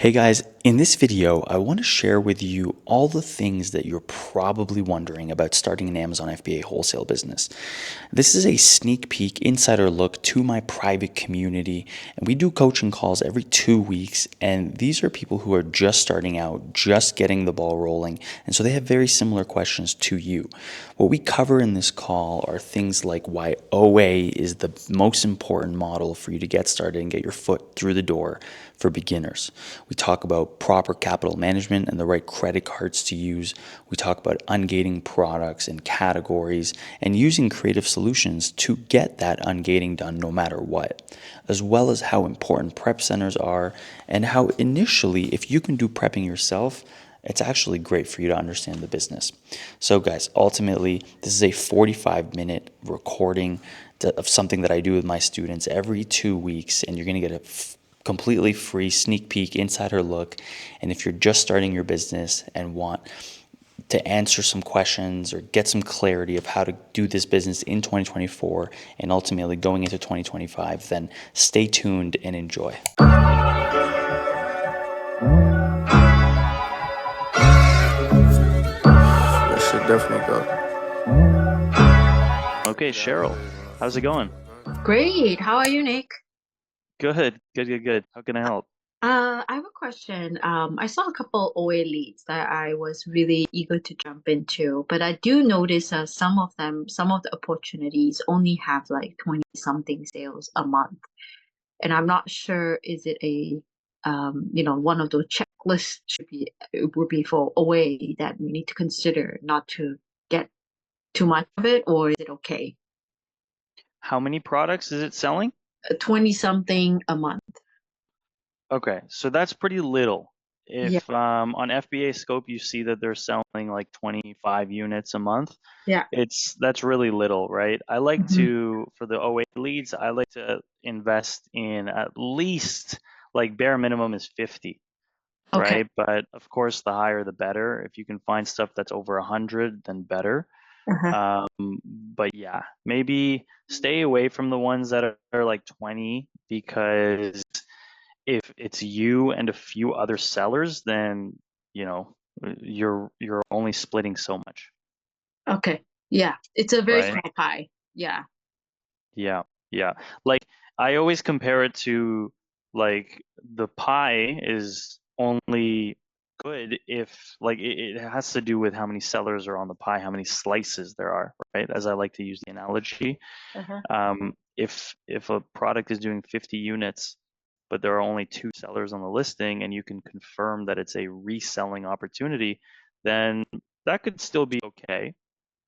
Hey guys, in this video, I want to share with you all the things that you're probably wondering about starting an Amazon FBA wholesale business. This is a sneak peek, insider look to my private community, and we do coaching calls every 2 weeks, and these are people who are just starting out, just getting the ball rolling, and so they have very similar questions to you. What we cover in this call are things like why OA is the most important model for you to get started and get your foot through the door for beginners. We talk about proper capital management and the right credit cards to use. We talk about ungating products and categories and using creative solutions to get that ungating done no matter what, as well as how important prep centers are and how initially, if you can do prepping yourself, it's actually great for you to understand the business. So guys, ultimately, this is a 45-minute recording of something that I do with my students every 2 weeks, and you're going to get a completely free sneak peek, insider look. And if you're just starting your business and want to answer some questions or get some clarity of how to do this business in 2024 and ultimately going into 2025, then stay tuned and enjoy. That should definitely go. Okay, Cheryl, how's it going? Great. How are you, Nick? Good. How can I help? I have a question. I saw a couple OA leads that I was really eager to jump into, but I do notice some of them, some of the opportunities only have like 20 something sales a month. And I'm not sure, is it one of those checklists it would be for OA that we need to consider not to get too much of it, or is it okay? How many products is it selling? 20 something a month. Okay, so that's pretty little. Yeah. If on FBA Scope you see that they're selling like 25 units a month, Yeah. that's really little, right? I like Hmm. to, for the OA leads, I like to invest in at least, like, bare minimum is 50, Okay. right? But of course, the higher the better. If you can find stuff that's over 100, then better. Uh-huh. But yeah, maybe stay away from the ones that are like 20, because if it's you and a few other sellers, then you know you're only splitting so much, Okay. Yeah. It's a very right? small pie. Yeah. Yeah, yeah. Like, I always compare it to, like, the pie is only good if, like, it has to do with how many sellers are on the pie, how many slices there are, right? As I like to use the analogy. Uh-huh. If a product is doing 50 units, but there are only two sellers on the listing, and you can confirm that it's a reselling opportunity, then that could still be okay.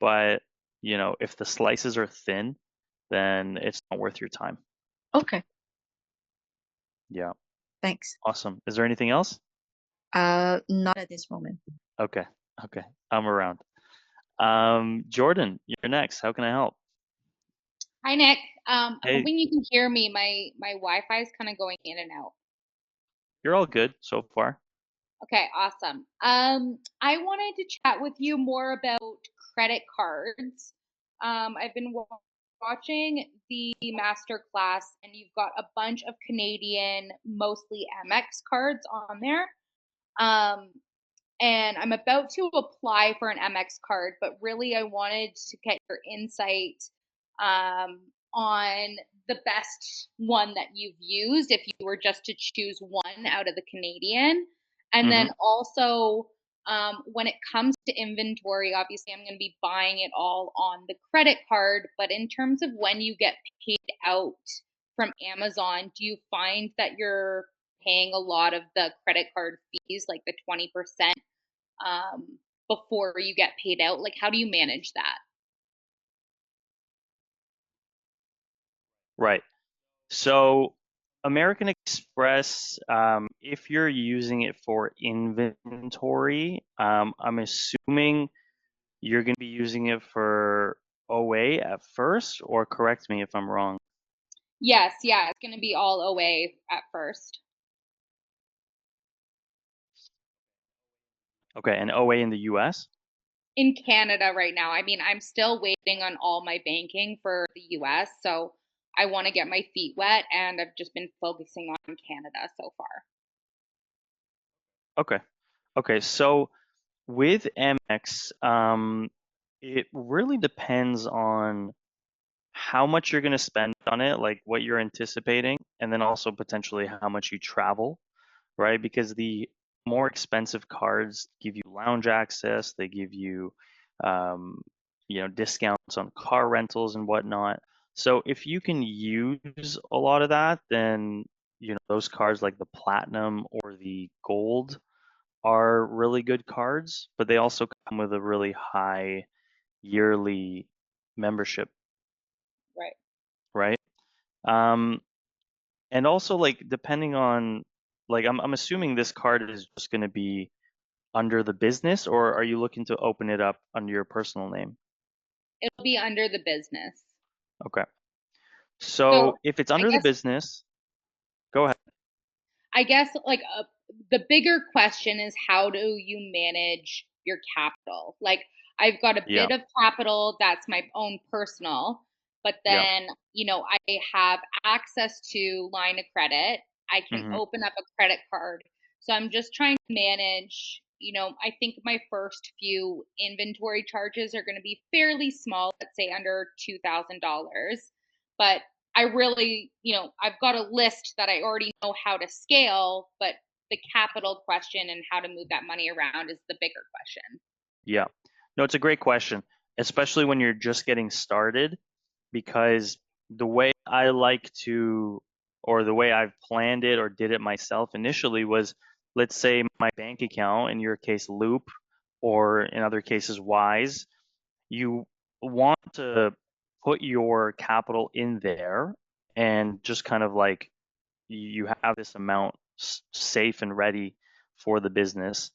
But if the slices are thin, then it's not worth your time. Okay. Yeah, Thanks. awesome. Is there anything else? Not at this moment. Okay, okay, I'm around. Jordan, you're next. How can I help? Hi, Nick. Hey, Hoping you can hear me. My Wi-Fi is kind of going in and out. you're all good so far. Okay, awesome. I wanted to chat with you more about credit cards. I've been watching the master class, and you've got a bunch of Canadian, mostly MX cards on there. Um, and I'm about to apply for an MX card, but really I wanted to get your insight on the best one that you've used if you were just to choose one out of the Canadian. And Mm-hmm. then also, when it comes to inventory, obviously I'm going to be buying it all on the credit card, but in terms of when you get paid out from Amazon, do you find that you're paying a lot of the credit card fees, like the 20%, before you get paid out? Like, how do you manage that? Right. So American Express, if you're using it for inventory, I'm assuming you're going to be using it for OA at first, or correct me if I'm wrong. Yes, yeah, it's going to be all OA at first. Okay, and OA in the US? In Canada right now, I mean, I'm still waiting on all my banking for the US, so I want to get my feet wet, and I've just been focusing on Canada so far. Okay. Okay. So with Amex, it really depends on how much you're going to spend on it, like what you're anticipating, and then also potentially how much you travel, right? Because the more expensive cards give you lounge access, they give you, um, discounts on car rentals and whatnot. So if you can use a lot of that, then those cards like the platinum or the gold are really good cards, but they also come with a really high yearly membership, Right. right? Um, and also like depending on like I'm assuming this card is just going to be under the business, or are you looking to open it up under your personal name? It'll be under the business. Okay. So So if it's I under the guess business, go ahead. I guess like the bigger question is how do you manage your capital? Like I've got a Yeah. bit of capital that's my own personal, but Yeah. then, I have access to line of credit. I can Hmm. open up a credit card. So I'm just trying to manage, I think my first few inventory charges are going to be fairly small, let's say under $2,000. But I really, I've got a list that I already know how to scale, but the capital question and how to move that money around is the bigger question. Yeah. No, it's a great question, especially when you're just getting started, because the way I like to, or the way I've planned it or did it myself initially was, let's say my bank account, in your case, Loop, or in other cases, Wise, you want to put your capital in there and just kind of like you have this amount safe and ready for the business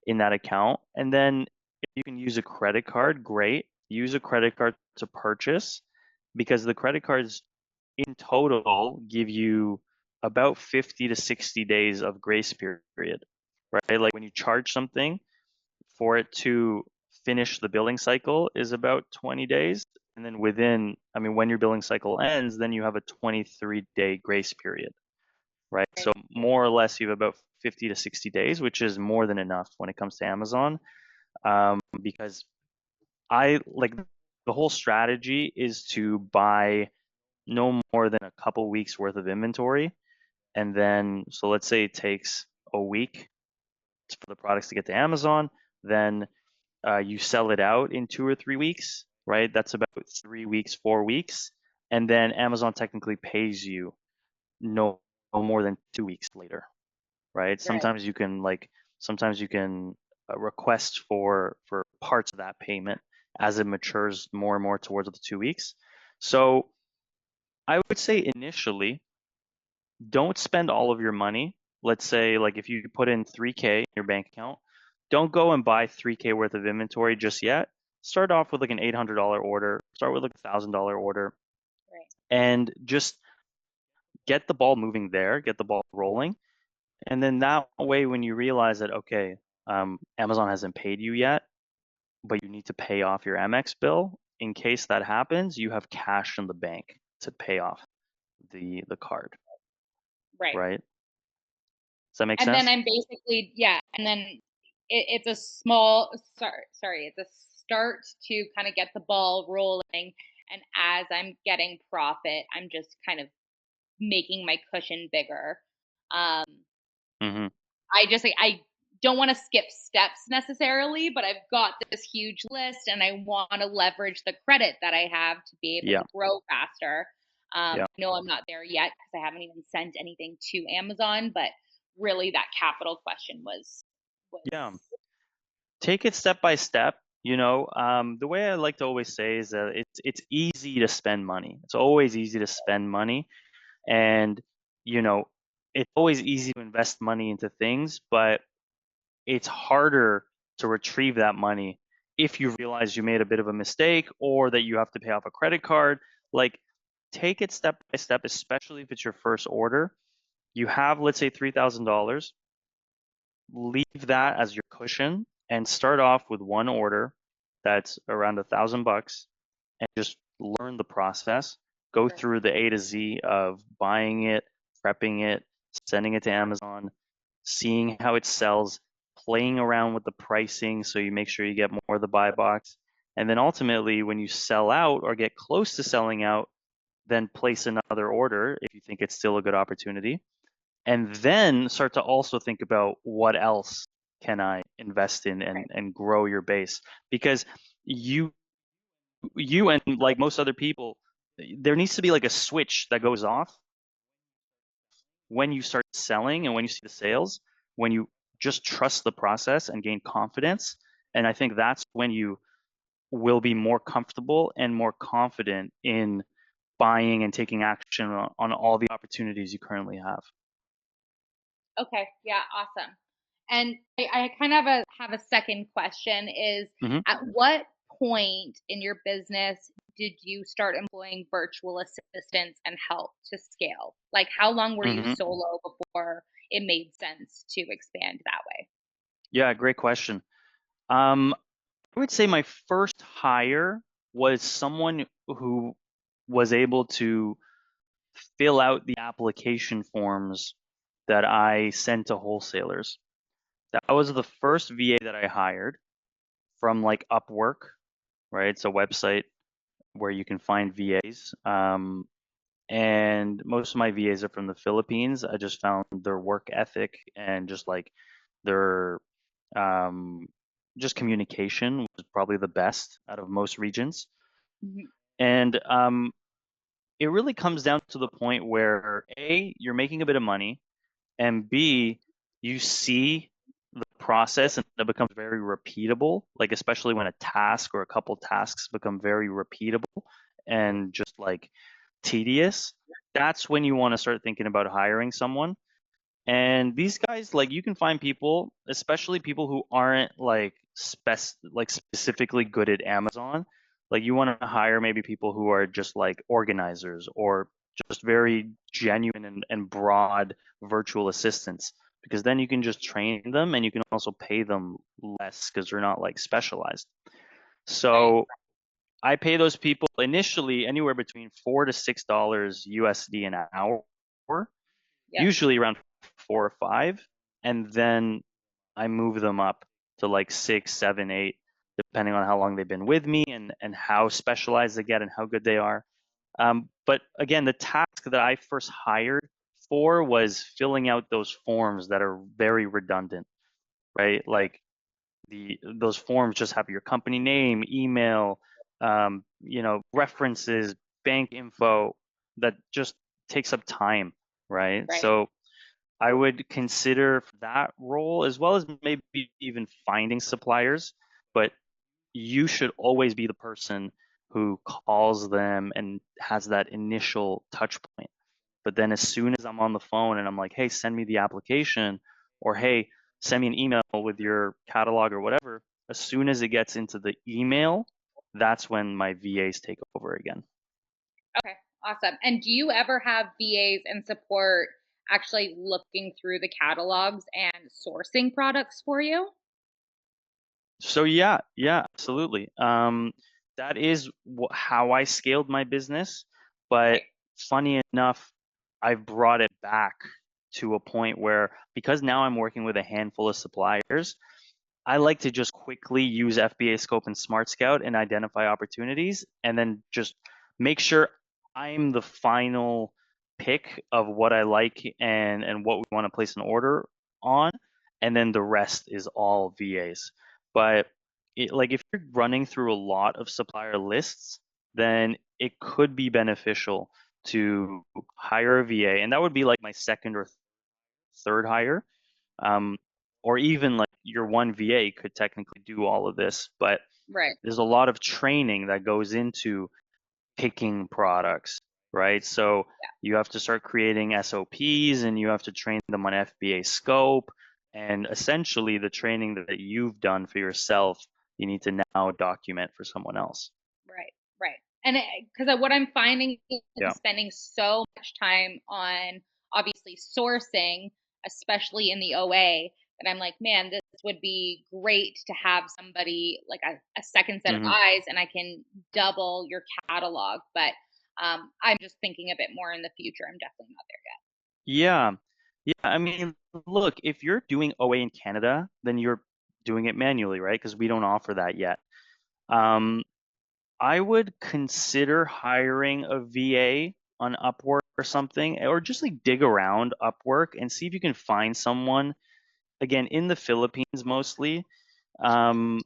in that account. And then if you can use a credit card, great. Use a credit card to purchase, because the credit cards in total give you about 50 to 60 days of grace period, right? Like when you charge something, for it to finish the billing cycle is about 20 days. And then when your billing cycle ends, then you have a 23-day grace period, right? Right. So more or less, you have about 50 to 60 days, which is more than enough when it comes to Amazon. Because I like the whole strategy is to buy no more than a couple weeks worth of inventory. And then, so let's say it takes a week for the products to get to Amazon, then you sell it out in 2 or 3 weeks, right? That's about 3 weeks, 4 weeks. And then Amazon technically pays you no, no more than 2 weeks later, right? Right. Sometimes you can request for parts of that payment as it matures more and more towards the 2 weeks. So I would say initially, don't spend all of your money. Let's say like if you put in 3K in your bank account, don't go and buy 3K worth of inventory just yet. Start off with like an $800 order, start with like $1,000 order, Right. and just get the ball moving there, get the ball rolling. And then that way, when you realize that, okay, Amazon hasn't paid you yet, but you need to pay off your Amex bill, in case that happens, you have cash in the bank to pay off the card, Right. right? Does that make And then sense? I'm basically, yeah. And then it's a small, sorry, it's a start to kind of get the ball rolling. And as I'm getting profit, I'm just kind of making my cushion bigger. Um, Mm-hmm. I just like I don't want to skip steps necessarily, but I've got this huge list and I want to leverage the credit that I have to be able Yeah. to grow faster. Yeah. I know I'm not there yet because I haven't even sent anything to Amazon, but really that capital question was Yeah. Take it step by step. The way I like to always say is that it's easy to spend money. It's always easy to spend money, and you know, it's always easy to invest money into things, but it's harder to retrieve that money if you realize you made a bit of a mistake or that you have to pay off a credit card. Like, take it step by step, especially if it's your first order. You have, let's say, $3,000. Leave that as your cushion and start off with one order that's around $1,000, and just learn the process. Go sure. through the A to Z of buying it, prepping it, sending it to Amazon, seeing how it sells, playing around with the pricing so you make sure you get more of the buy box. And then ultimately, when you sell out or get close to selling out, then place another order if you think it's still a good opportunity. And then start to also think about what else can I invest in and grow your base. Because you and like most other people, there needs to be like a switch that goes off when you start selling and when you see the sales, when you just trust the process and gain confidence. And I think that's when you will be more comfortable and more confident in buying and taking action on all the opportunities you currently have. Okay, yeah, awesome. And I kind of have a second question is Hmm. at what point in your business did you start employing virtual assistants and help to scale? Like how long were you Hmm. solo before it made sense to expand that way? Yeah, great question. I would say my first hire was someone who was able to fill out the application forms that I sent to wholesalers. That was the first VA that I hired from like Upwork, right? It's a website where you can find VAs. And most of my VAs are from the Philippines. I just found their work ethic and just like their um, just communication was probably the best out of most regions. Mhm. And it really comes down to the point where A, you're making a bit of money, and B, you see the process and it becomes very repeatable, like especially when a task or a couple tasks become very repeatable and just like tedious. That's when you want to start thinking about hiring someone. And these guys, like you can find people, especially people who aren't like specifically good at Amazon. Like you want to hire maybe people who are just like organizers or just very genuine and broad virtual assistants, because then you can just train them and you can also pay them less because they're not like specialized. Right. So I pay those people initially anywhere between $4 to $6 USD an hour, Yep. usually around 4 or 5, and then I move them up to like 6, 7, 8, depending on how long they've been with me and how specialized they get and how good they are. But again, the task that I first hired for was filling out those forms that are very redundant, right? Like those forms just have your company name, email, references, bank info that just takes up time, right? Right. So I would consider that role as well as maybe even finding suppliers, but you should always be the person who calls them and has that initial touch point. But then as soon as I'm on the phone and I'm like, hey, send me the application, or hey, send me an email with your catalog or whatever, as soon as it gets into the email, that's when my VAs take over again. Okay. Awesome. And do you ever have VAs and support actually looking through the catalogs and sourcing products for you? So yeah, absolutely. That is how I scaled my business, but Right. funny enough, I've brought it back to a point where because now I'm working with a handful of suppliers, I like to just quickly use FBA Scope and Smart Scout and identify opportunities, and then just make sure I'm the final pick of what I like and what we want to place an order on, and then the rest is all VAs. But like if you're running through a lot of supplier lists, then it could be beneficial to hire a VA, and that would be like my second or third hire, um, or even like your one VA could technically do all of this, but Right. there's a lot of training that goes into picking products, right? So you have to start creating SOPs and you have to train them on FBA scope. And essentially, the training that you've done for yourself, you need to now document for someone else. Right, right. And because what I'm finding is Yeah. spending so much time on obviously sourcing, especially in the OA, that I'm like, man, this would be great to have somebody like a second set of Hmm. eyes and I can double your catalog. But I'm just thinking a bit more in the future. I'm definitely not there Yeah. Yeah. I mean, look, if you're doing OA in Canada, then you're doing it manually, right? Because we don't offer that yet. Um, I would consider hiring a VA on Upwork or something, or just like dig around Upwork and see if you can find someone, again, in the Philippines mostly, um,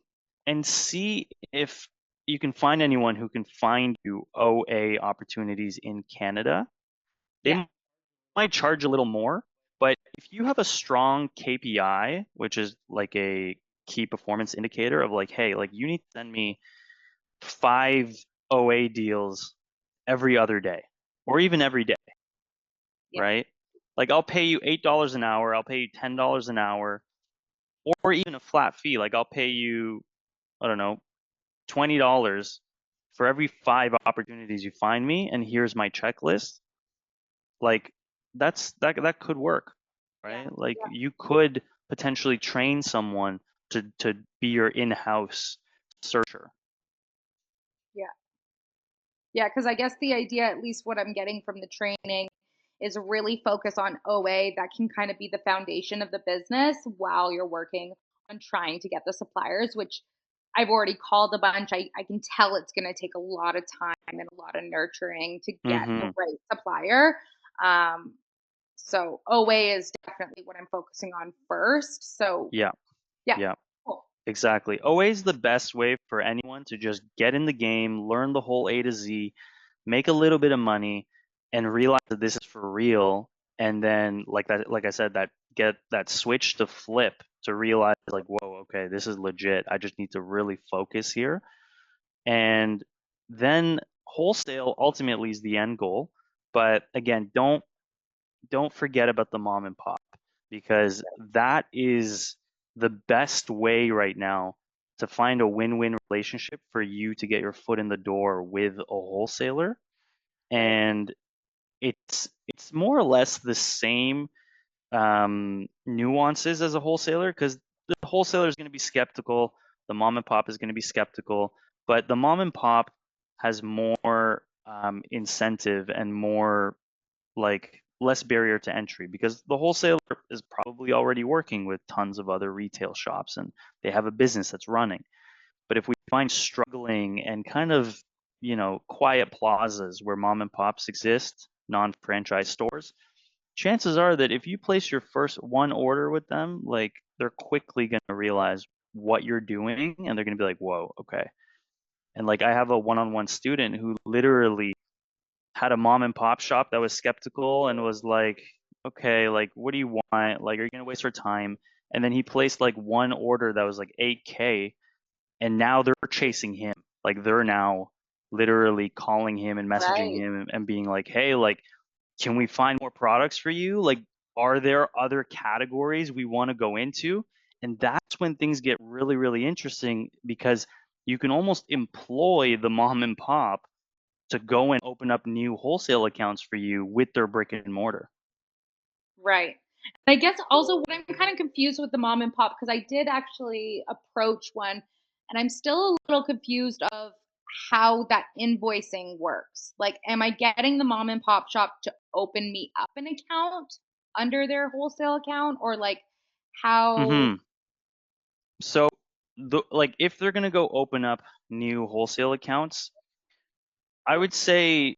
and see if you can find anyone who can find you OA opportunities in Canada. Yeah. They might charge a little more, but if you have a strong KPI, which is like a key performance indicator of like, hey, like you need to send me 5 OA deals every other day or even every day, Yeah. right? Like I'll pay you $8 an hour, I'll pay you $10 an hour, or even a flat fee. Like I'll pay you, I don't know, $20 for every 5 opportunities you find me, and here's my checklist. Like that could work, Yeah. right? Like you could potentially train someone to be your in-house searcher. Yeah. Yeah, because I guess the idea, at least what I'm getting from the training, is really focus on OA. That can kind of be the foundation of the business while you're working on trying to get the suppliers, which I've already called a bunch. I can tell it's going to take a lot of time and a lot of nurturing to get the Mm-hmm. right supplier. Um, so OA is definitely what I'm focusing on first. So Yeah, yeah, yeah. cool. Exactly. Always the best way for anyone to just get in the game, learn the whole A to Z, make a little bit of money, and realize that this is for real. And then, like that, like I said, that get that switch to flip to realize, like, whoa, okay, this is legit. I just need to really focus here. And then wholesale ultimately is the end goal. But again, don't forget about the mom and pop because that is the best way right now to find a win-win relationship for you to get your foot in the door with a wholesaler. Right. And it's more or less the same nuances as a wholesaler because the wholesaler is going to be skeptical, the mom and pop is going to be skeptical, but the mom and pop has more incentive and more like less barrier to entry because the wholesaler is probably already working with tons of other retail shops and they have a business that's running. But if we find struggling and kind of, quiet plazas where mom and pops exist, non-franchise stores, chances are that if you place your first one order with them, like they're quickly going to realize what you're doing and they're going to be like, whoa, okay. And like I have a one-on-one student who literally had a mom and pop shop that was skeptical and was like, okay, like, what do you want? Like, are you going to waste our time? And then he placed like one order that was like 8K, and now they're chasing him. Like, they're now literally calling him and messaging Right. him and being like, hey, like, can we find more products for you? Like, are there other categories we want to go into? And that's when things get really, really interesting because you can almost employ the mom and pop to go and open up new wholesale accounts for you with their brick and mortar. Right. I guess also what I'm kind of confused with the mom and pop because I did actually approach one and I'm still a little confused of how that invoicing works. Like, am I getting the mom and pop shop to open me up an account under their wholesale account or like how? Hmm. So, like, if they're gonna go open up new wholesale accounts, I would say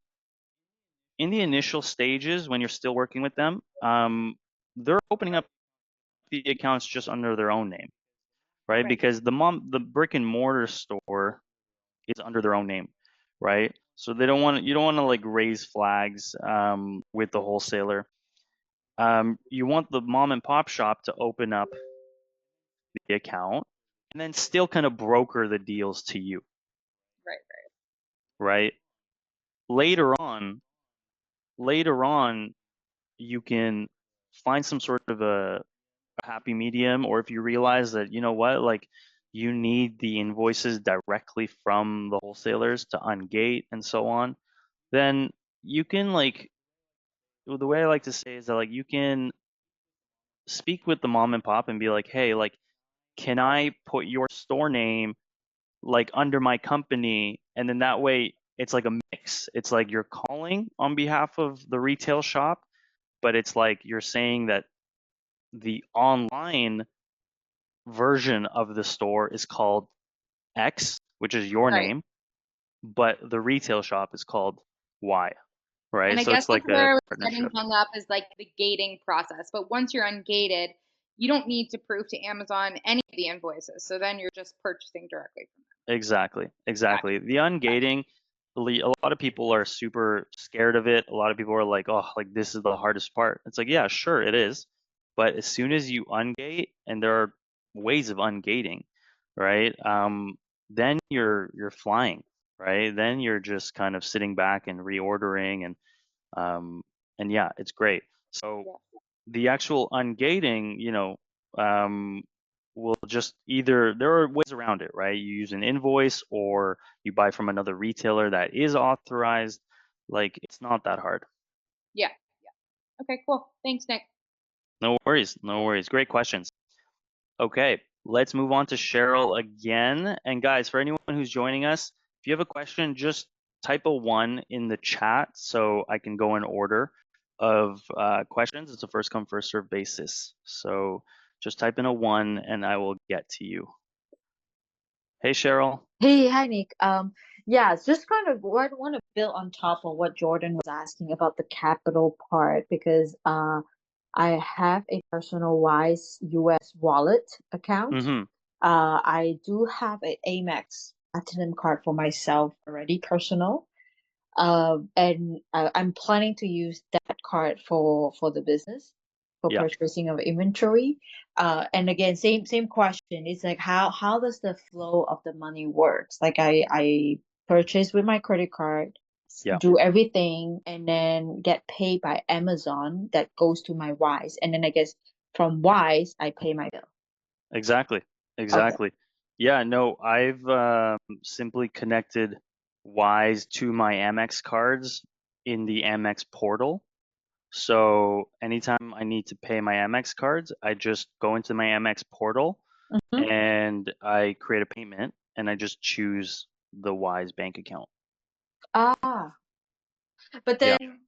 in the initial stages when you're still working with them, they're opening up the accounts just under their own name, right? Right. Because the brick and mortar store is under their own name, right? So you don't want to like raise flags with the wholesaler. You want the mom and pop shop to open up the account and then still kind of broker the deals to you, Right. right? Later on, later on, you can find some sort of a happy medium, or if you realize that, you know what, like you need the invoices directly from the wholesalers to ungate and so on, then you can like, the way I like to say is that like you can speak with the mom and pop and be like, hey, like, can I put your store name like under my company, and then that way it's like a mix. It's like you're calling on behalf of the retail shop, but it's like you're saying that the online version of the store is called X, which is your Right. name, but the retail shop is called Y, right? And I So guess it's that's like a where I was getting partnership. hung up is like the gating process. But once you're ungated, you don't need to prove to Amazon any of the invoices. So then you're just purchasing directly from them. Exactly. Gotcha. The ungating, a lot of people are super scared of it. A lot of people are like, oh, like this is the hardest part. It's like, yeah, sure, it is. But as soon as you ungate, and there are ways of ungating, right? Then you're flying, right? Then you're just kind of sitting back and reordering um and yeah, it's great. So Yeah. the actual ungating, will just either, there are ways around it, right? You use an invoice or you buy from another retailer that is authorized. Like it's not that hard. Yeah. Okay, cool. Thanks, Nick. No worries. No worries. Great questions. Okay, let's move on to Cheryl again. And guys, for anyone who's joining us, if you have a question, just type a 1 in the chat so I can go in order of questions. It's a first come, first serve basis. So just type in a 1 and I will get to you. Hey, Cheryl. Hey, hi Nick. Yeah, it's just kind of what want to build on top of what Jordan was asking about the capital part because I have a personal wise US wallet account. Mm-hmm. I do have an Amex Platinum card for myself already, personal. And I'm planning to use that card for the business for Yeah, purchasing of inventory. And again, same question. It's like how does the flow of the money works? Like I purchase with my credit card, yeah, do everything, and then get paid by Amazon that goes to my Wise, and then I guess from Wise I pay my bill. exactly. Okay. Exactly. Yeah, no, I've simply connected Wise to my Amex cards in the Amex portal. So anytime I need to pay my Amex cards, I just go into my Amex portal Mhm. and I create a payment and I just choose the Wise bank account. Ah, but Yeah. then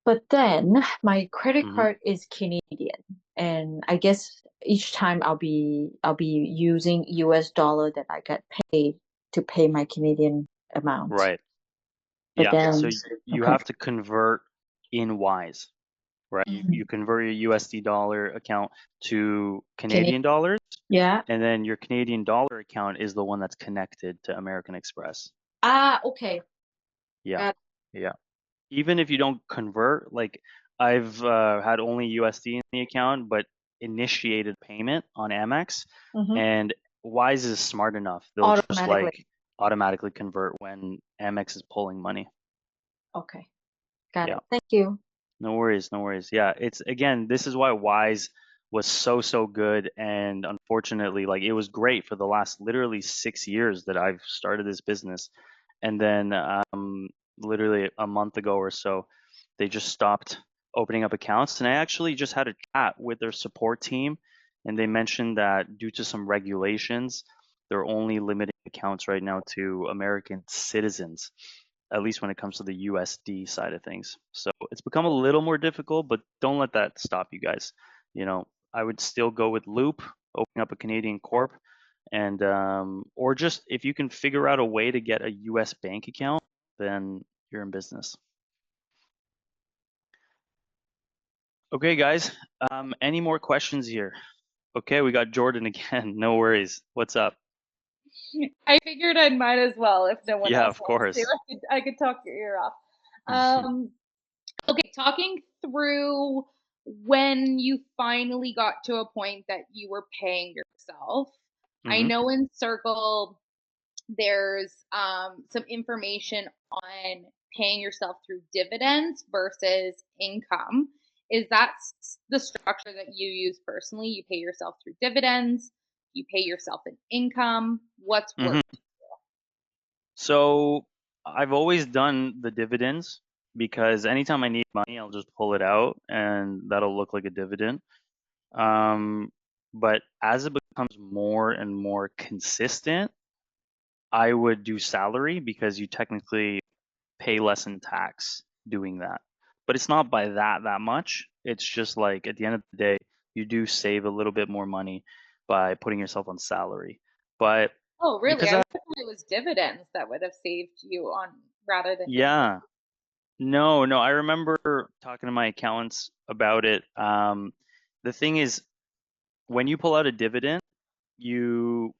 But then my credit Hmm. card is Canadian, and I guess each time I'll be using US dollar that I get paid to pay my Canadian amount. Right. But Yeah. then, So you okay. have to convert in Wise, right? You Mhm. convert your USD dollar account to Canadian, Canadian dollars, yeah. and then your Canadian dollar account is the one that's connected to American Express. Ah, okay. Yeah. Got Yeah. Even if you don't convert, like I've had only USD in the account, but initiated payment on Amex, mm-hmm. and Wise is smart enough. They'll just Automatically. like automatically convert when Amex is pulling money. Okay. Got Yeah. it. Thank you. No worries, no worries. Yeah, it's again, this is why Wise was so good, and unfortunately, like it was great for the last literally 6 years that I've started this business, and then literally a month ago or so, they just stopped opening up accounts, and I actually just had a chat with their support team, and they mentioned that due to some regulations, they're only limiting accounts right now to American citizens, at least when it comes to the USD side of things. So it's become a little more difficult, but don't let that stop you guys. I would still go with Loop, open up a Canadian corp, and or just if you can figure out a way to get a US bank account, then you're in business. Okay, guys. Any more questions here? Okay, we got Jordan again. No worries. What's up? I figured I might as well if no one Yeah, else of wants to. course. I could talk your ear off. Okay, talking through when you finally got to a point that you were paying yourself. I Hmm. know in Circle there's some information on paying yourself through dividends versus income. Is that the structure that you use personally? You pay yourself through dividends, you pay yourself in income. What's Hmm. worked? So I've always done the dividends because anytime I need money, I'll just pull it out and that'll look like a dividend. Um, but as it becomes more and more consistent, I would do salary because you technically pay less in tax doing that. but it's not by that much. It's just like at the end of the day, you do save a little bit more money by putting yourself on salary. But Oh, really? because I would have thought it was dividends that would have saved you on rather than just yeah, no, I remember talking to my accountants about it. The thing is, when you pull out a dividend, you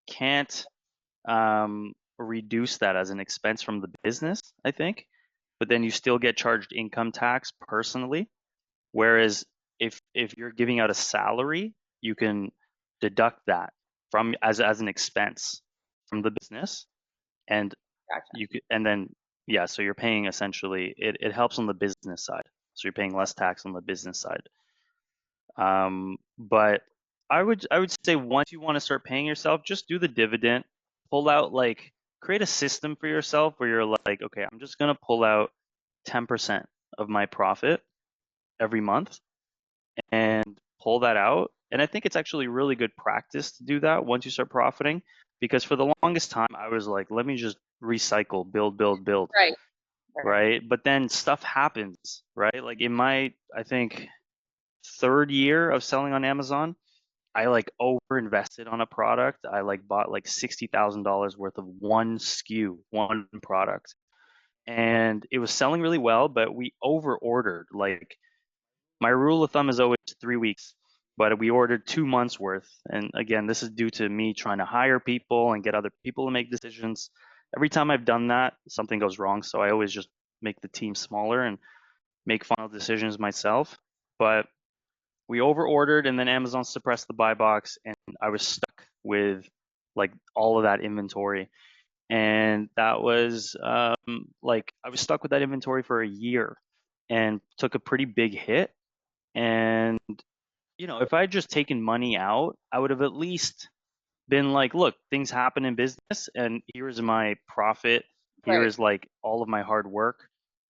can't reduce that as an expense from the business, I think, but then you still get charged income tax personally. Whereas if you're giving out a salary, you can deduct that from as an expense from the business, and gotcha. you could, and then yeah, so you're paying essentially it helps on the business side. So you're paying less tax on the business side. But I would say once you want to start paying yourself, just do the dividend, pull out like create a system for yourself where you're like, okay, I'm just gonna pull out 10% of my profit every month and pull that out. And I think it's actually really good practice to do that once you start profiting, because for the longest time I was like, let me just recycle, build, Right. Right. right? But then stuff happens, right? Like in my, I think, third year of selling on Amazon, I like over invested on a product. I like bought like $60,000 worth of one SKU, one product. And it was selling really well, but we over ordered. Like my rule of thumb is always 3 weeks, but we ordered 2 months worth. And again, this is due to me trying to hire people and get other people to make decisions. Every time I've done that, something goes wrong. So I always just make the team smaller and make final decisions myself. But we over ordered and then Amazon suppressed the buy box and I was stuck with like all of that inventory. And that was like I was stuck with that inventory for a year and took a pretty big hit. And if I had just taken money out, I would have at least been like, look, things happen in business and here is my profit. Here Right. is like all of my hard work.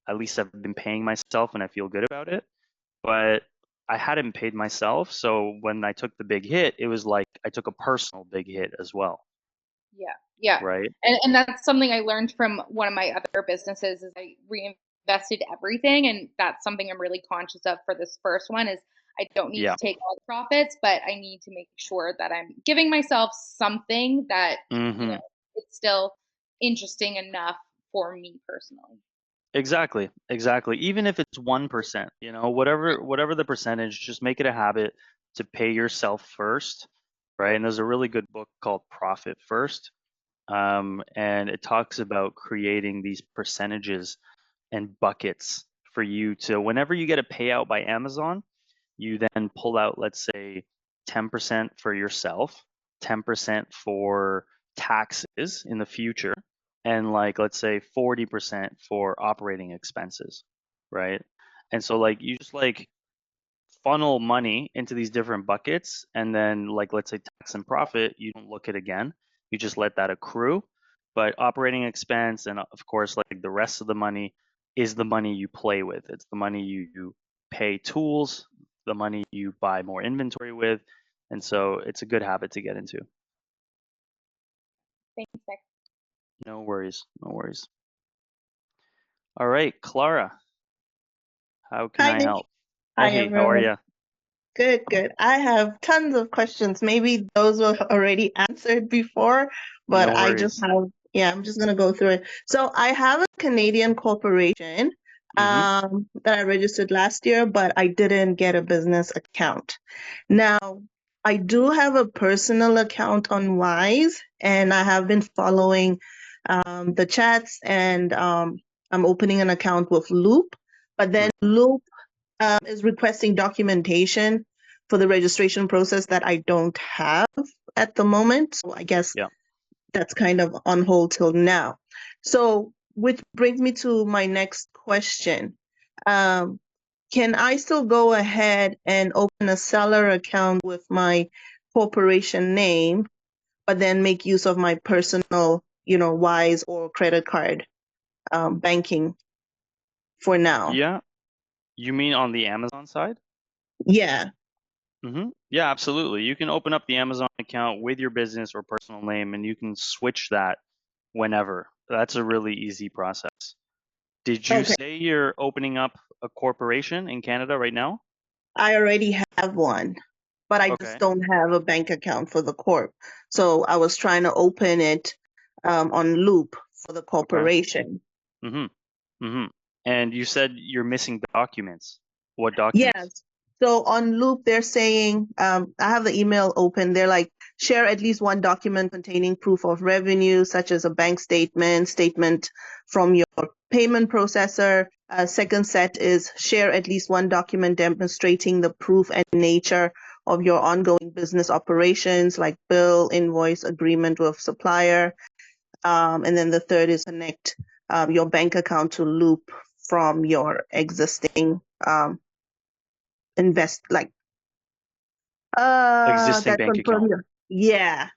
At least I've been paying myself and I feel good about it. But I hadn't paid myself. So when I took the big hit, it was like I took a personal big hit as well. Yeah. Yeah. Right. And that's something I learned from one of my other businesses is I reinvested everything, and that's something I'm really conscious of for this first one is I don't need Yeah. to take all the profits, but I need to make sure that I'm giving myself something that, Hmm. it's still interesting enough for me personally. Exactly. Exactly. Even if it's 1%, whatever the percentage, just make it a habit to pay yourself first. Right. And there's a really good book called Profit First. And it talks about creating these percentages and buckets for you to, whenever you get a payout by Amazon, you then pull out, let's say, 10% for yourself, 10% for taxes in the future, and like, let's say 40% for operating expenses, right? And so like you just like funnel money into these different buckets and then like let's say tax and profit you don't look at again, you just let that accrue. But operating expense and of course like the rest of the money is the money you play with, it's the money you pay tools, the money you buy more inventory with. And so it's a good habit to get into. Thanks, Nick. No worries, no worries. All right, Clara, how can Hi, I Nick. help? Hi, Hey, how are everyone. you? Good, good. I have tons of questions. Maybe those were already answered before, but No worries. I'm just gonna go through it. So I have a Canadian corporation Mm-hmm. that I registered last year, but I didn't get a business account. Now, I do have a personal account on Wise, and I have been following the chats, and I'm opening an account with Loop, but then Loop is requesting documentation for the registration process that I don't have at the moment. So I guess Yeah. that's kind of on hold till now. So, which brings me to my next question. Um, can I still go ahead and open a seller account with my corporation name, but then make use of my personal, Wise or credit card banking for now? Yeah. You mean on the Amazon side? Yeah. Yeah, absolutely. You can open up the Amazon account with your business or personal name and you can switch that whenever. That's a really easy process. Did you Okay. say you're opening up a corporation in Canada right now? I already have one, but I just Okay. don't have a bank account for the corp. So I was trying to open it on Loop for the Okay. corporation. Mm-hmm. Mm-hmm. And you said you're missing documents. What documents? Yes. So on Loop, they're saying, I have the email open. They're like, share at least one document containing proof of revenue, such as a bank statement, statement from your payment processor. Second set is share at least one document demonstrating the proof and nature of your ongoing business operations, like bill, invoice, agreement with supplier. And then the third is connect your bank account to Loop from your existing invest like Existing that bank confirm account. your yeah,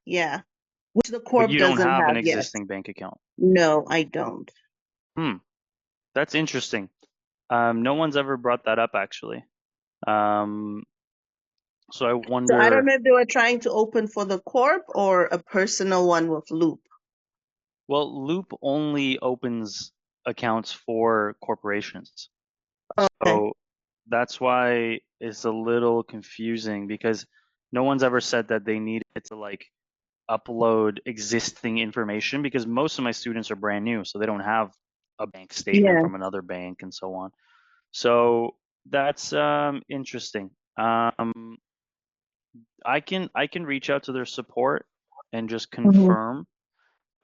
which the But corp you don't doesn't have an have yet. existing bank account. No, I don't. Hmm. That's interesting. No one's ever brought that up actually. Um, so I So I don't wonder, know if they were trying to open for the corp or a personal one with Loop. well, Loop only opens accounts for corporations. Okay. So that's why it's a little confusing because no one's ever said that they needed to like upload existing information because most of my students are brand new, so they don't have a bank statement Yeah. from another bank and so on. So that's interesting. I can reach out to their support and just Mhm. confirm.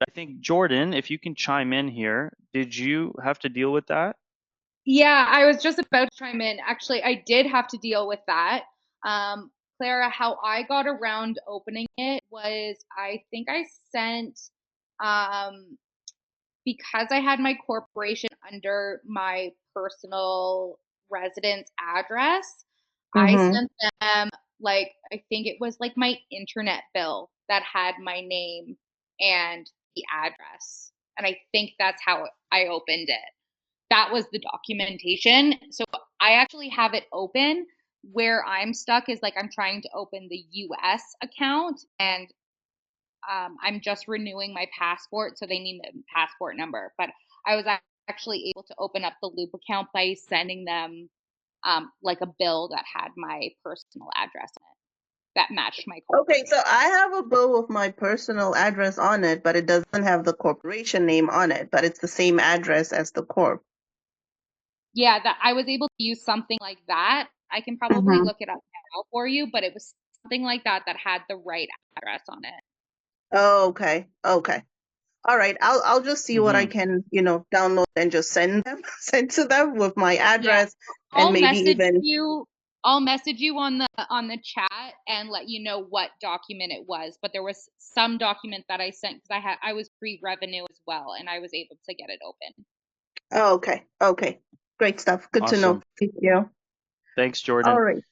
I think Jordan, if you can chime in here, did you have to deal with that? Yeah, I was just about to chime in. Actually, I did have to deal with that. Clara, how I got around opening it was I think I sent, um, because I had my corporation under my personal residence address, I Mhm. sent them like I think it was like my internet bill that had my name and the address. And I think that's how I opened it. That was the documentation. So I actually have it open. Where I'm stuck is like I'm trying to open the US account and I'm just renewing my passport, so they need the passport number. But I was actually able to open up the Loop account by sending them like a bill that had my personal address in it that matched my Okay, corporate so name. I have a bill with my personal address on it, but it doesn't have the corporation name on it, but it's the same address as the corp. Yeah, that I was able to use something like that. I can probably Mhm. look it up now for you, but it was something like that that had the right address on it. Oh, okay. Okay. All right, I'll just see what I Mm-hmm. can, download and just send them send to them with my Yeah, address and I'll maybe message even you. I'll message you on the chat and let you know what document it was. But there was some document that I sent because I was pre-revenue as well, and I was able to get it open. oh, okay. Okay. Great stuff. Good to know. Awesome. Thank you. Thanks, All Jordan. right.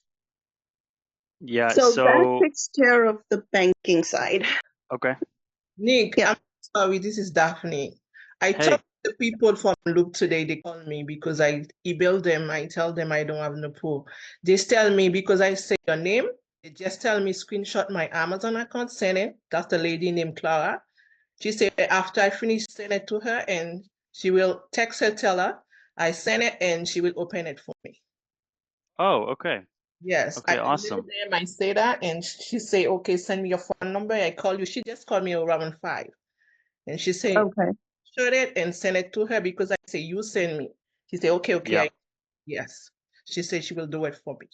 Yeah, So that so takes care of the banking side. okay. Nick, Yeah. I'm sorry, this is Daphne. I Hey. talked to the people from Loop today. They call me because I email them. I tell them I don't have no proof. They tell me because I say your name, they just tell me screenshot my Amazon account, send it. That's the lady named Clara. She said after I finish, send it to her and she will text her, tell her I send it and she will open it for me. Oh, okay. Yes, I Okay, email awesome. them, I say that, and she say, okay, send me your phone number. I call you. She just called me around 5. And she say, Okay. shot it and send it to her because I say, you send me. She say, okay, Yeah, yes. She said she will do it for me.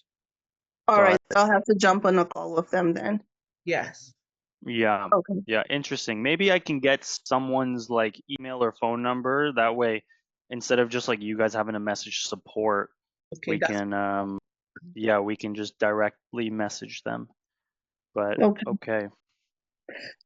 All got right. it. I'll have to jump on a call with them then. Yes. Yeah. Okay. Yeah, interesting. Maybe I can get someone's like email or phone number. That way, instead of just like you guys having to message support, Okay, we that's can yeah, we can just directly message them. But Okay. okay.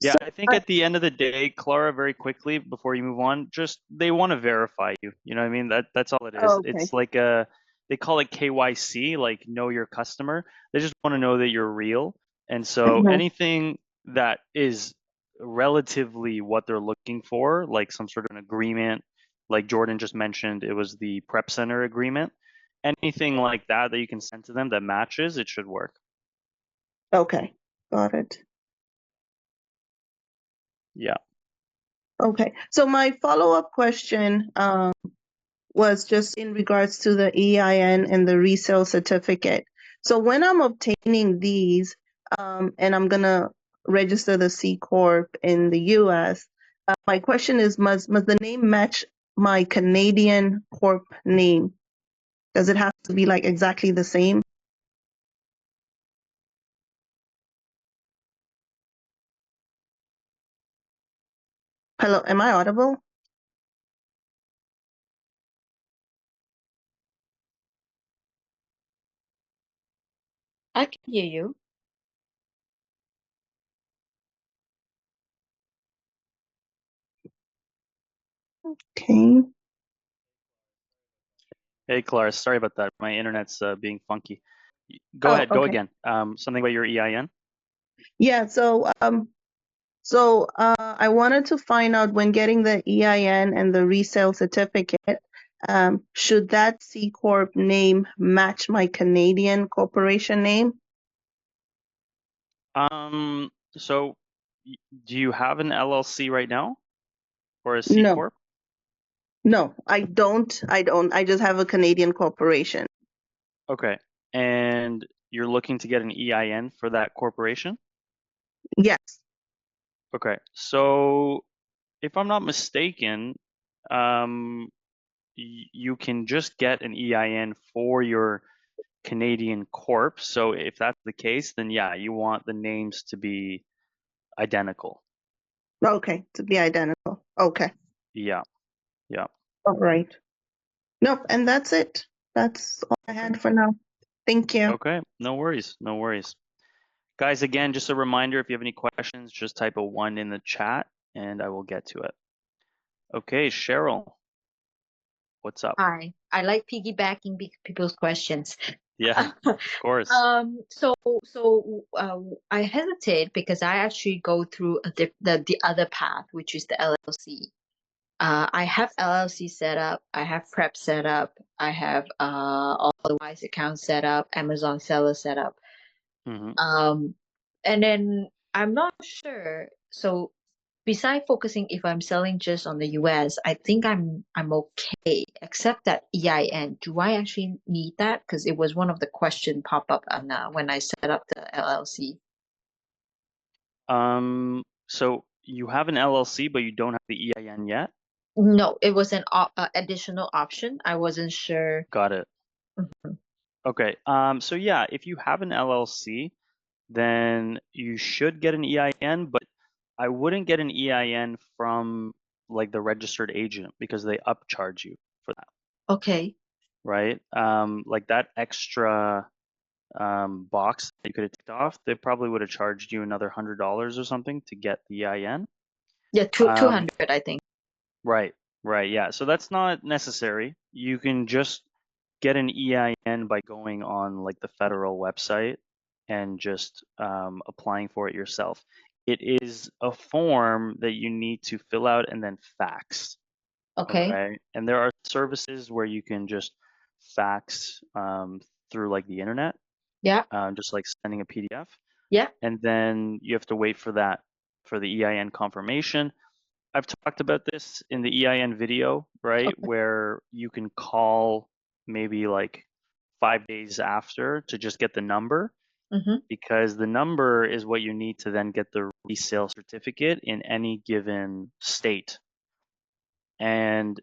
Yeah, So I think at the end of the day, Clara, very quickly before you move on, just they want to verify you. You know what I mean? That's all it is. okay. It's like a they call it KYC, like know your customer. They just want to know that you're real. And so Mhm. anything that is relatively what they're looking for, like some sort of an agreement, like Jordan just mentioned, it was the prep center agreement. Anything like that that you can send to them that matches, it should work. Okay. Got it. Yeah. Okay. So my follow-up question, was just in regards to the EIN and the resale certificate. So when I'm obtaining these, and I'm gonna register the C Corp in the US, my question is, must the name match my Canadian Corp name? Does it have to be like exactly the same? Hello, am I audible? I can hear you. Okay. Hey, Clara, sorry about that. My internet's being funky. Go Oh, ahead, go okay. again. Something about your EIN? Yeah, I wanted to find out when getting the EIN and the resale certificate, should that C Corp name match my Canadian corporation name? So do you have an LLC right now or a C No, Corp? no, I don't. I just have a Canadian corporation. Okay. And you're looking to get an EIN for that corporation? Yes. Okay. So if I'm not mistaken, um, you can just get an EIN for your Canadian Corp. So if that's the case, then yeah, you want the names to be identical. Okay, to be identical. Okay. Yeah, yeah. All right. Nope, and that's it. That's all I Okay. had for now. Thank you. Okay. No worries. No worries. Guys, again, just a reminder, if you have any questions, just type a 1 in the chat and I will get to it. Okay, Cheryl, what's up? Hi. I like piggybacking people's questions. Yeah, of course. I hesitate because I actually go through the other path, which is the LLC. I have LLC set up. I have prep set up. I have all the Wise accounts set up, Amazon seller set up. Hmm. And then I'm not sure. So besides focusing if I'm selling just on the US, I think I'm okay, except that EIN. Do I actually need that? Because it was one of the question pop up on when I set up the LLC. So you have an LLC, but you don't have the EIN yet? No, it was an additional option. I wasn't sure. Got it. Mhm. Okay. So yeah, if you have an LLC, then you should get an EIN, but I wouldn't get an EIN from like the registered agent because they upcharge you for that, Okay. right? Like that extra box that you could have ticked off, they probably would have charged you another $100 or something to get the EIN. Yeah, two two Um, hundred, I think. right, right, yeah. So that's not necessary. You can just get an EIN by going on like the federal website and just applying for it yourself. It is a form that you need to fill out and then fax. Okay. Okay. And there are services where you can just fax through like the internet, Yeah. just like sending a PDF. Yeah. And then you have to wait for that for the EIN confirmation. I've talked about this in the EIN video, right? Okay. Where you can call maybe like 5 days after to just get the number, Mm-hmm. because the number is what you need to then get the resale certificate in any given state. And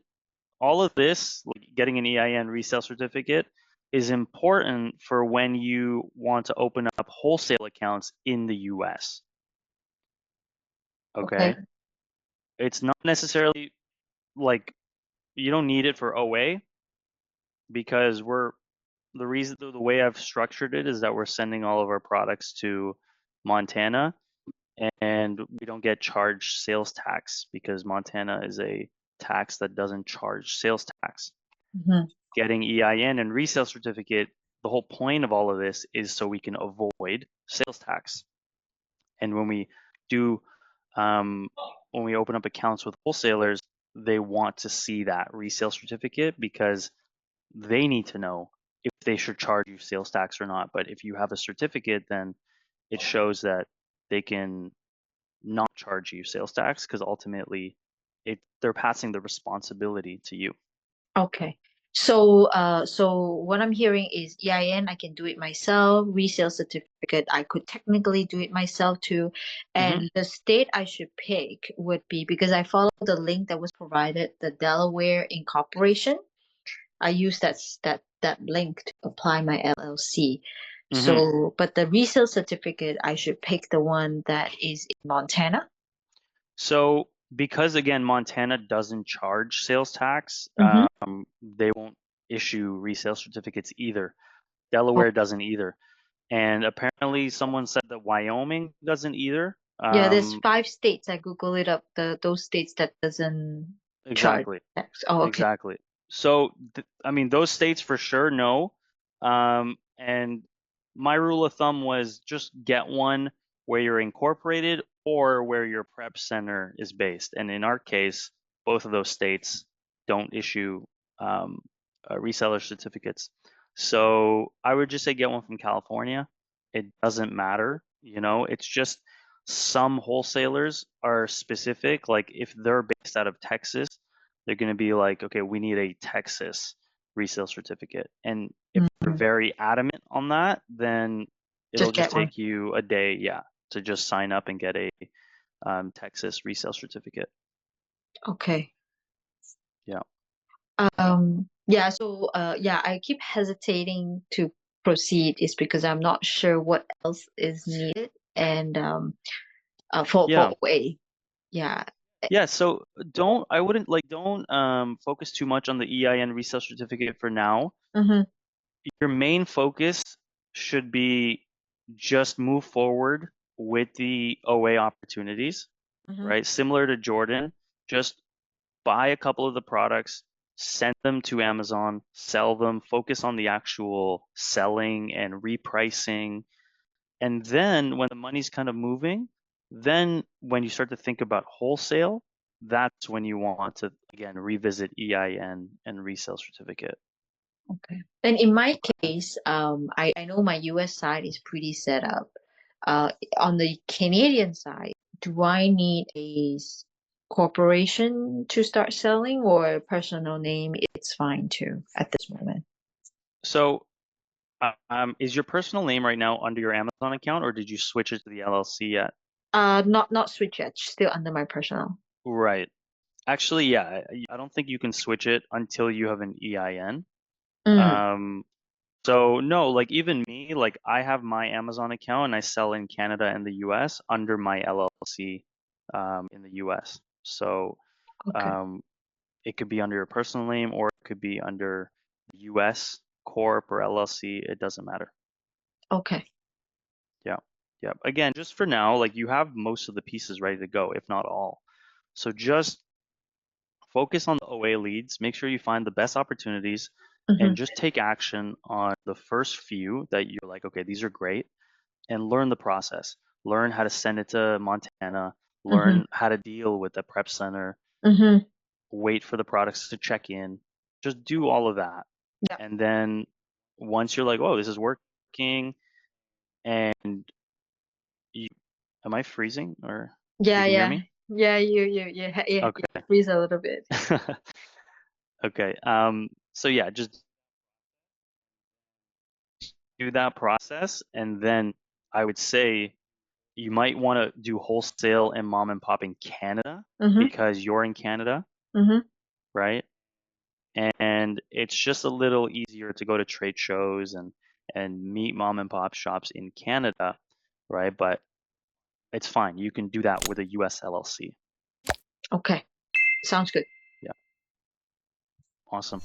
all of this, like getting an EIN resale certificate, is important for when you want to open up wholesale accounts in the US. Okay. Okay. It's not necessarily like you don't need it for OA because the way I've structured it is that we're sending all of our products to Montana and we don't get charged sales tax because Montana is a tax that doesn't charge sales tax. Mm-hmm. Getting EIN and resale certificate, the whole point of all of this is so we can avoid sales tax. And when we do, when we open up accounts with wholesalers, they want to see that resale certificate because they need to know if they should charge you sales tax or not. But if you have a certificate, then it shows that they can not charge you sales tax because ultimately they're passing the responsibility to you. Okay. So what I'm hearing is EIN, I can do it myself. Resale certificate, I could technically do it myself too. And the state I should pick would be, because I followed the link that was provided, the Delaware Incorporation. I use that link to apply my LLC. So, but the resale certificate, I should pick the one that is in Montana. So because again, Montana doesn't charge sales tax, they won't issue resale certificates either. Delaware doesn't either. And apparently someone said that Wyoming doesn't either. Yeah, there's 5 states. I Google it up. Those states that doesn't charge Exactly. tax. Oh, okay. Exactly. So, I mean, those states for sure no. And my rule of thumb was just get one where you're incorporated or where your prep center is based. And in our case, both of those states don't issue reseller certificates. So I would just say get one from California. It doesn't matter, it's just some wholesalers are specific. Like if they're based out of Texas, they're going to be like, okay, we need a Texas resale certificate. And if they're very adamant on that, then it'll just get one. take you a day, to just sign up and get a Texas resale certificate. Okay. Yeah. Yeah, so I keep hesitating to proceed is because I'm not sure what else is needed and for OA. Yeah. Yeah, so don't focus too much on the EIN resale certificate for now. Your main focus should be just move forward with the OA opportunities, right? Similar to Jordan, just buy a couple of the products, send them to Amazon, sell them, focus on the actual selling and repricing. And then when the money's kind of moving, then when you start to think about wholesale, that's when you want to, again, revisit EIN and resale certificate. Okay. And in my case, I know my US side is pretty set up. On the Canadian side, do I need a corporation to start selling or a personal name? It's fine too at this moment. So, is your personal name right now under your Amazon account, or did you switch it to the LLC yet? Not switch yet. Still under my personal. Right. Actually, yeah, I don't think you can switch it until you have an EIN. So no, like even me, like I have my Amazon account and I sell in Canada and the US under my LLC in the US. So it could be under your personal name or it could be under US Corp or LLC. It doesn't matter. Okay. Yeah. Yeah. Again, just for now, like you have most of the pieces ready to go, if not all. So just focus on the OA leads, make sure you find the best opportunities and just take action on the first few that you're like, okay, these are great, and learn the process. Learn how to send it to Montana, learn how to deal with the prep center, wait for the products to check in, just do all of that. Yeah. And then once you're like, oh, this is working, and am I freezing or you can hear me? Yeah, you freeze a little bit. Okay. So yeah, just do that process, and then I would say you might want to do wholesale and mom and pop in Canada because you're in Canada, right? And it's just a little easier to go to trade shows and meet mom and pop shops in Canada, right? But it's fine. You can do that with a US LLC. Okay. Sounds good. Yeah. Awesome.